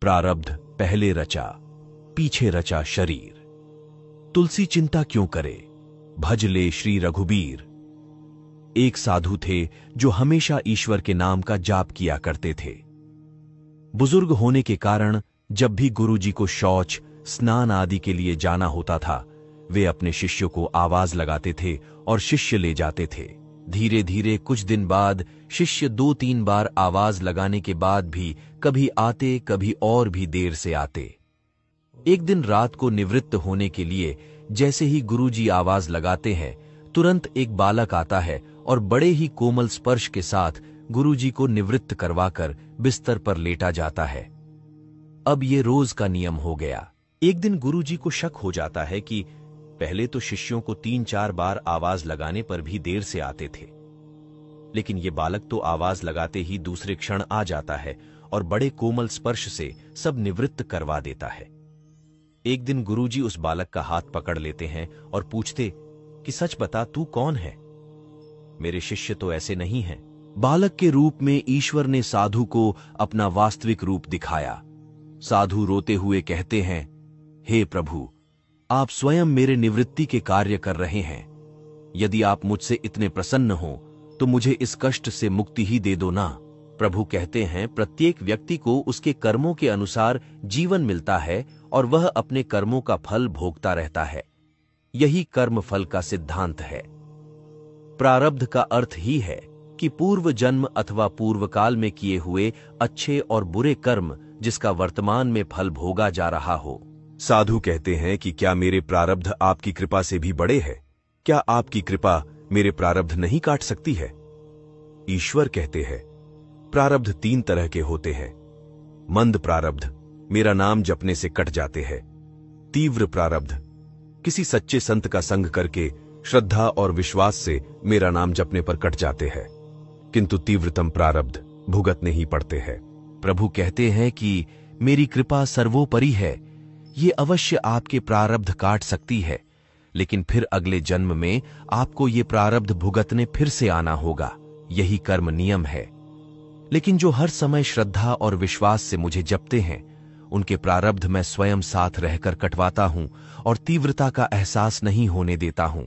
प्रारब्ध पहले रचा, पीछे रचा शरीर। तुलसी चिंता क्यों करे, भज ले श्री रघुबीर। एक साधु थे जो हमेशा ईश्वर के नाम का जाप किया करते थे। बुजुर्ग होने के कारण जब भी गुरुजी को शौच, स्नान आदि के लिए जाना होता था, वे अपने शिष्यों को आवाज लगाते थे और शिष्य ले जाते थे। धीरे धीरे कुछ दिन बाद शिष्य 2-3 बार आवाज लगाने के बाद भी कभी आते, कभी और भी देर से आते। एक दिन रात को निवृत्त होने के लिए जैसे ही गुरुजी आवाज लगाते हैं, तुरंत एक बालक आता है और बड़े ही कोमल स्पर्श के साथ गुरुजी को निवृत्त करवाकर बिस्तर पर लेटा जाता है। अब ये रोज का नियम हो गया। एक दिन गुरुजी को शक हो जाता है कि पहले तो शिष्यों को 3-4 बार आवाज लगाने पर भी देर से आते थे, लेकिन ये बालक तो आवाज लगाते ही दूसरे क्षण आ जाता है और बड़े कोमल स्पर्श से सब निवृत्त करवा देता है। एक दिन गुरुजी उस बालक का हाथ पकड़ लेते हैं और पूछते कि सच बता, तू कौन है? मेरे शिष्य तो ऐसे नहीं हैं। बालक के रूप में ईश्वर ने साधु को अपना वास्तविक रूप दिखाया। साधु रोते हुए कहते हैं, हे प्रभु, आप स्वयं मेरे निवृत्ति के कार्य कर रहे हैं। यदि आप मुझसे इतने प्रसन्न हो तो मुझे इस कष्ट से मुक्ति ही दे दो ना। प्रभु कहते हैं, प्रत्येक व्यक्ति को उसके कर्मों के अनुसार जीवन मिलता है और वह अपने कर्मों का फल भोगता रहता है। यही कर्म फल का सिद्धांत है। प्रारब्ध का अर्थ ही है कि पूर्व जन्म अथवा पूर्व काल में किए हुए अच्छे और बुरे कर्म जिसका वर्तमान में फल भोगा जा रहा हो। साधु कहते हैं कि क्या मेरे प्रारब्ध आपकी कृपा से भी बड़े हैं? क्या आपकी कृपा मेरे प्रारब्ध नहीं काट सकती है? ईश्वर कहते हैं, प्रारब्ध 3 तरह के होते हैं। मंद प्रारब्ध मेरा नाम जपने से कट जाते हैं। तीव्र प्रारब्ध किसी सच्चे संत का संग करके श्रद्धा और विश्वास से मेरा नाम जपने पर कट जाते हैं, किंतु तीव्रतम प्रारब्ध भुगतने ही पड़ते हैं। प्रभु कहते हैं कि मेरी कृपा सर्वोपरि है। ये अवश्य आपके प्रारब्ध काट सकती है, लेकिन फिर अगले जन्म में आपको ये प्रारब्ध भुगतने फिर से आना होगा। यही कर्म नियम है। लेकिन जो हर समय श्रद्धा और विश्वास से मुझे जपते हैं, उनके प्रारब्ध मैं स्वयं साथ रहकर कटवाता हूं और तीव्रता का एहसास नहीं होने देता हूं।